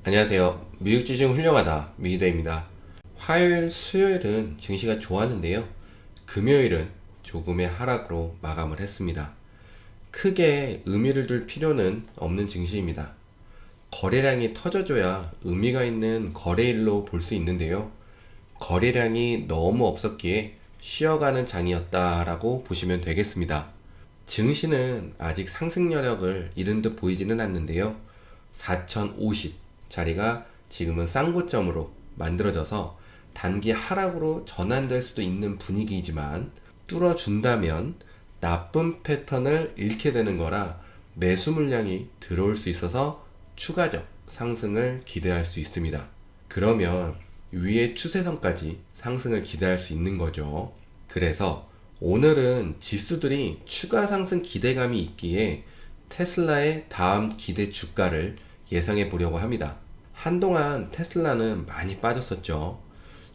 안녕하세요. 미국 주중 훌륭하다 미히대입니다. 화요일, 수요일은 증시가 좋았는데요. 금요일은 조금의 하락으로 마감을 했습니다. 크게 의미를 둘 필요는 없는 증시입니다. 거래량이 터져줘야 의미가 있는 거래일로 볼 수 있는데요. 거래량이 너무 없었기에 쉬어가는 장이었다라고 보시면 되겠습니다. 증시는 아직 상승 여력을 잃은 듯 보이지는 않는데요. 4050 자리가 지금은 쌍고점으로 만들어져서 단기 하락으로 전환될 수도 있는 분위기이지만 뚫어준다면 나쁜 패턴을 잃게 되는 거라 매수 물량이 들어올 수 있어서 추가적 상승을 기대할 수 있습니다. 그러면 위의 추세선까지 상승을 기대할 수 있는 거죠. 그래서 오늘은 지수들이 추가 상승 기대감이 있기에 테슬라의 다음 기대 주가를 예상해 보려고 합니다. 한동안 테슬라는 많이 빠졌었죠.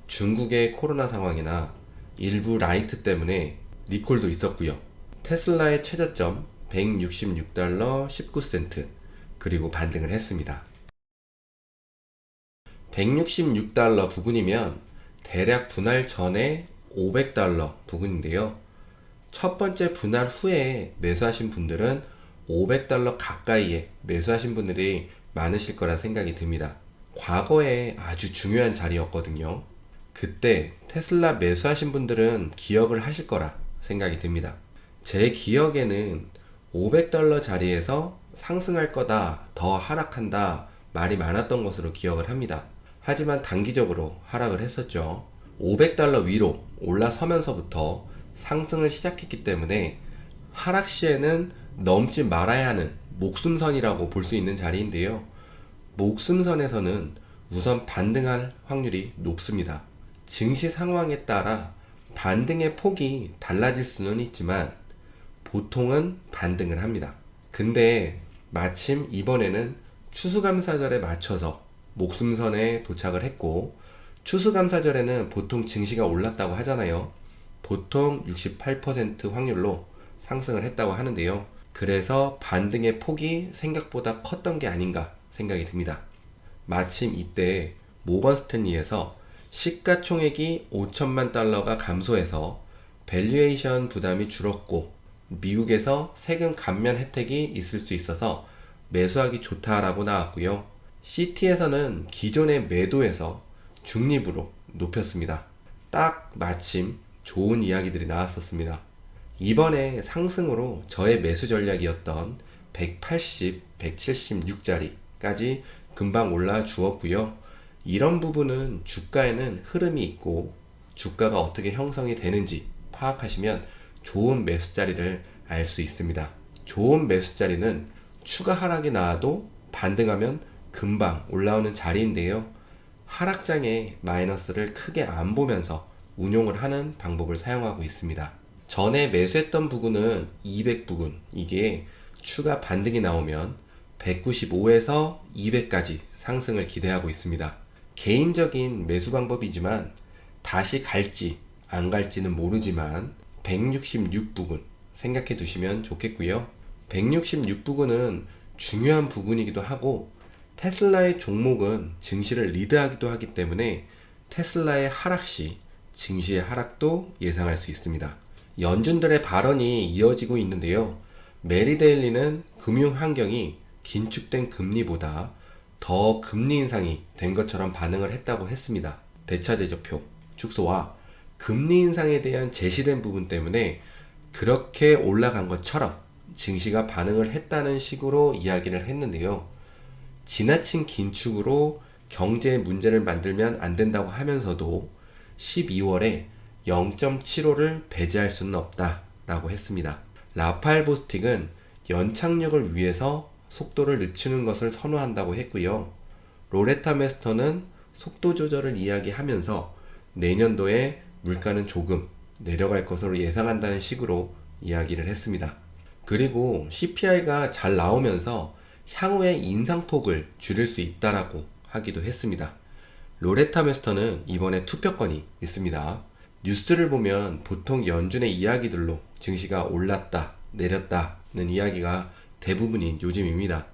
중국의 코로나 상황이나 일부 라이트 때문에 리콜도 있었고요. 테슬라의 최저점 166달러 19센트 그리고 반등을 했습니다. 166달러 부근이면 대략 분할 전에 500달러 부근인데요. 첫 번째 분할 후에 매수하신 분들은 500달러 가까이에 매수하신 분들이 많으실 거라 생각이 듭니다. 과거에 아주 중요한 자리였거든요. 그때 테슬라 매수하신 분들은 기억을 하실 거라 생각이 듭니다. 제 기억에는 500달러 자리에서 상승할 거다, 더 하락한다 말이 많았던 것으로 기억을 합니다. 하지만 단기적으로 하락을 했었죠. 500달러 위로 올라서면서부터 상승을 시작했기 때문에 하락 시에는 넘지 말아야 하는 목숨선이라고 볼 수 있는 자리인데요. 목숨선에서는 우선 반등할 확률이 높습니다. 증시 상황에 따라 반등의 폭이 달라질 수는 있지만 보통은 반등을 합니다. 근데 마침 이번에는 추수감사절에 맞춰서 목숨선에 도착을 했고, 추수감사절에는 보통 증시가 올랐다고 하잖아요. 보통 68% 확률로 상승을 했다고 하는데요. 그래서 반등의 폭이 생각보다 컸던 게 아닌가 생각이 듭니다. 마침 이때 모건 스탠리에서 시가총액이 5천만 달러가 감소해서 밸류에이션 부담이 줄었고 미국에서 세금 감면 혜택이 있을 수 있어서 매수하기 좋다라고 나왔고요. CT에서는 기존의 매도에서 중립으로 높였습니다. 딱 마침 좋은 이야기들이 나왔었습니다. 이번에 상승으로 저의 매수 전략이었던 180, 176짜리까지 금방 올라 주었고요. 이런 부분은 주가에는 흐름이 있고 주가가 어떻게 형성이 되는지 파악하시면 좋은 매수 자리를 알 수 있습니다. 좋은 매수 자리는 추가 하락이 나와도 반등하면 금방 올라오는 자리인데요. 하락장에 마이너스를 크게 안 보면서 운용을 하는 방법을 사용하고 있습니다. 전에 매수했던 부근은 200 부근, 이게 추가 반등이 나오면 195에서 200까지 상승을 기대하고 있습니다. 개인적인 매수 방법이지만 다시 갈지 안 갈지는 모르지만 166 부근 생각해 두시면 좋겠고요. 166 부근은 중요한 부근이기도 하고 테슬라의 종목은 증시를 리드하기도 하기 때문에 테슬라의 하락 시 증시의 하락도 예상할 수 있습니다. 연준들의 발언이 이어지고 있는데요. 메리 데일리는 금융 환경이 긴축된 금리보다 더 금리 인상이 된 것처럼 반응을 했다고 했습니다. 대차대조표 축소와 금리 인상에 대한 제시된 부분 때문에 그렇게 올라간 것처럼 증시가 반응을 했다는 식으로 이야기를 했는데요. 지나친 긴축으로 경제 문제를 만들면 안 된다고 하면서도 12월에 0.75를 배제할 수는 없다 라고 했습니다. 라파엘 보스틱은 연착륙을 위해서 속도를 늦추는 것을 선호한다고 했고요. 로레타 메스터는 속도 조절을 이야기하면서 내년도에 물가는 조금 내려갈 것으로 예상한다는 식으로 이야기를 했습니다. 그리고 CPI가 잘 나오면서 향후에 인상폭을 줄일 수 있다라고 하기도 했습니다. 로레타 메스터는 이번에 투표권이 있습니다. 뉴스를 보면 보통 연준의 이야기들로 증시가 올랐다, 내렸다는 이야기가 대부분인 요즘입니다.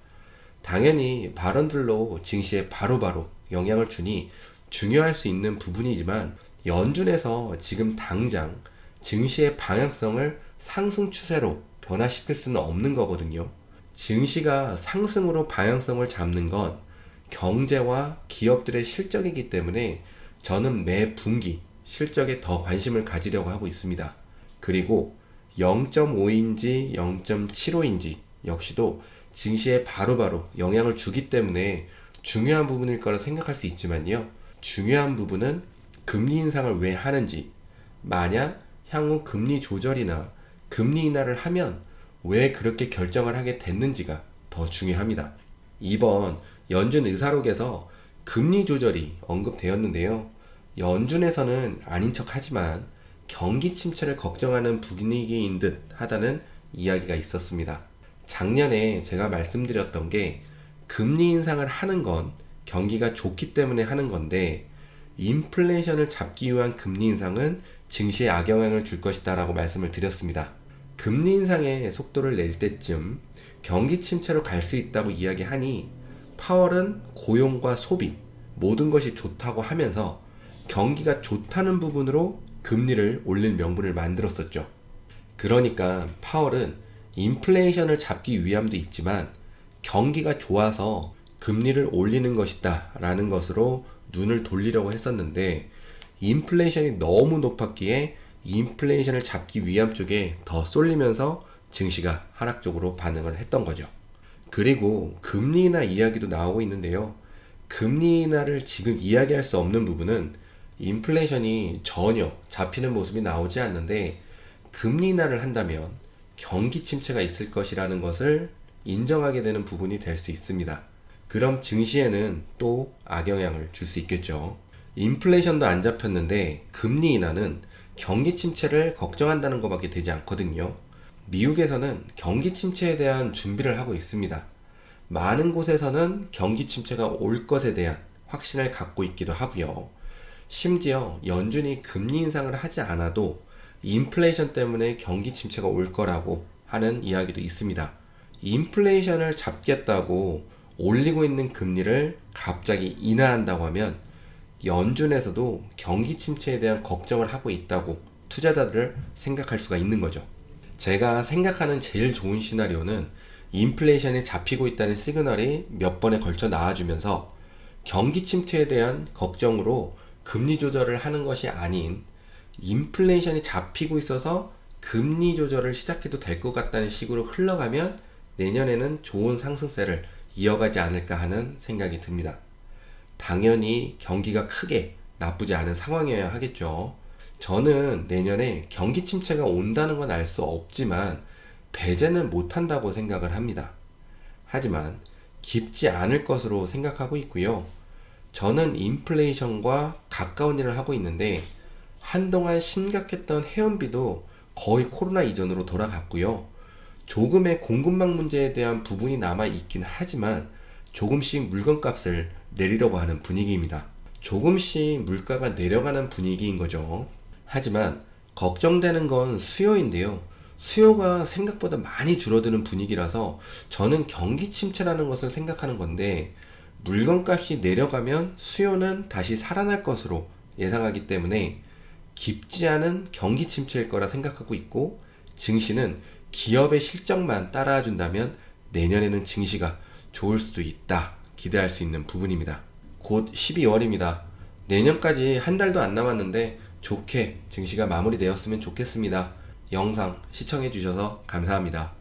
당연히 발언들로 증시에 바로바로 영향을 주니 중요할 수 있는 부분이지만 연준에서 지금 당장 증시의 방향성을 상승 추세로 변화시킬 수는 없는 거거든요. 증시가 상승으로 방향성을 잡는 건 경제와 기업들의 실적이기 때문에 저는 매 분기 실적에 더 관심을 가지려고 하고 있습니다. 그리고 0.5인지 0.75인지 역시도 증시에 바로바로 영향을 주기 때문에 중요한 부분일 거라 생각할 수 있지만요. 중요한 부분은 금리 인상을 왜 하는지, 만약 향후 금리 조절이나 금리 인하를 하면 왜 그렇게 결정을 하게 됐는지가 더 중요합니다. 이번 연준 의사록에서 금리 조절이 언급되었는데요. 연준에서는 아닌 척 하지만 경기 침체를 걱정하는 분위기인 듯 하다는 이야기가 있었습니다. 작년에 제가 말씀드렸던 게 금리 인상을 하는 건 경기가 좋기 때문에 하는 건데 인플레이션을 잡기 위한 금리 인상은 증시에 악영향을 줄 것이다 라고 말씀을 드렸습니다. 금리 인상의 속도를 낼 때쯤 경기 침체로 갈 수 있다고 이야기하니 파월은 고용과 소비 모든 것이 좋다고 하면서 경기가 좋다는 부분으로 금리를 올릴 명분을 만들었었죠. 그러니까 파월은 인플레이션을 잡기 위함도 있지만 경기가 좋아서 금리를 올리는 것이다 라는 것으로 눈을 돌리려고 했었는데 인플레이션이 너무 높았기에 인플레이션을 잡기 위함 쪽에 더 쏠리면서 증시가 하락적으로 반응을 했던 거죠. 그리고 금리 인하 이야기도 나오고 있는데요. 금리 인하를 지금 이야기할 수 없는 부분은 인플레이션이 전혀 잡히는 모습이 나오지 않는데 금리 인하를 한다면 경기 침체가 있을 것이라는 것을 인정하게 되는 부분이 될 수 있습니다. 그럼 증시에는 또 악영향을 줄 수 있겠죠. 인플레이션도 안 잡혔는데 금리 인하는 경기 침체를 걱정한다는 것밖에 되지 않거든요. 미국에서는 경기 침체에 대한 준비를 하고 있습니다. 많은 곳에서는 경기 침체가 올 것에 대한 확신을 갖고 있기도 하고요. 심지어 연준이 금리 인상을 하지 않아도 인플레이션 때문에 경기 침체가 올 거라고 하는 이야기도 있습니다. 인플레이션을 잡겠다고 올리고 있는 금리를 갑자기 인하한다고 하면 연준에서도 경기 침체에 대한 걱정을 하고 있다고 투자자들을 생각할 수가 있는 거죠. 제가 생각하는 제일 좋은 시나리오는 인플레이션이 잡히고 있다는 시그널이 몇 번에 걸쳐 나와주면서 경기 침체에 대한 걱정으로 금리 조절을 하는 것이 아닌 인플레이션이 잡히고 있어서 금리 조절을 시작해도 될 것 같다는 식으로 흘러가면 내년에는 좋은 상승세를 이어가지 않을까 하는 생각이 듭니다. 당연히 경기가 크게 나쁘지 않은 상황이어야 하겠죠. 저는 내년에 경기 침체가 온다는 건 알 수 없지만 배제는 못한다고 생각을 합니다. 하지만 깊지 않을 것으로 생각하고 있고요. 저는 인플레이션과 가까운 일을 하고 있는데 한동안 심각했던 해운비도 거의 코로나 이전으로 돌아갔고요. 조금의 공급망 문제에 대한 부분이 남아 있긴 하지만 조금씩 물건값을 내리려고 하는 분위기입니다. 조금씩 물가가 내려가는 분위기인 거죠. 하지만 걱정되는 건 수요인데요. 수요가 생각보다 많이 줄어드는 분위기라서 저는 경기 침체라는 것을 생각하는 건데 물건값이 내려가면 수요는 다시 살아날 것으로 예상하기 때문에 깊지 않은 경기 침체일 거라 생각하고 있고 증시는 기업의 실적만 따라와 준다면 내년에는 증시가 좋을 수도 있다 기대할 수 있는 부분입니다. 곧 12월입니다. 내년까지 한 달도 안 남았는데 좋게 증시가 마무리되었으면 좋겠습니다. 영상 시청해 주셔서 감사합니다.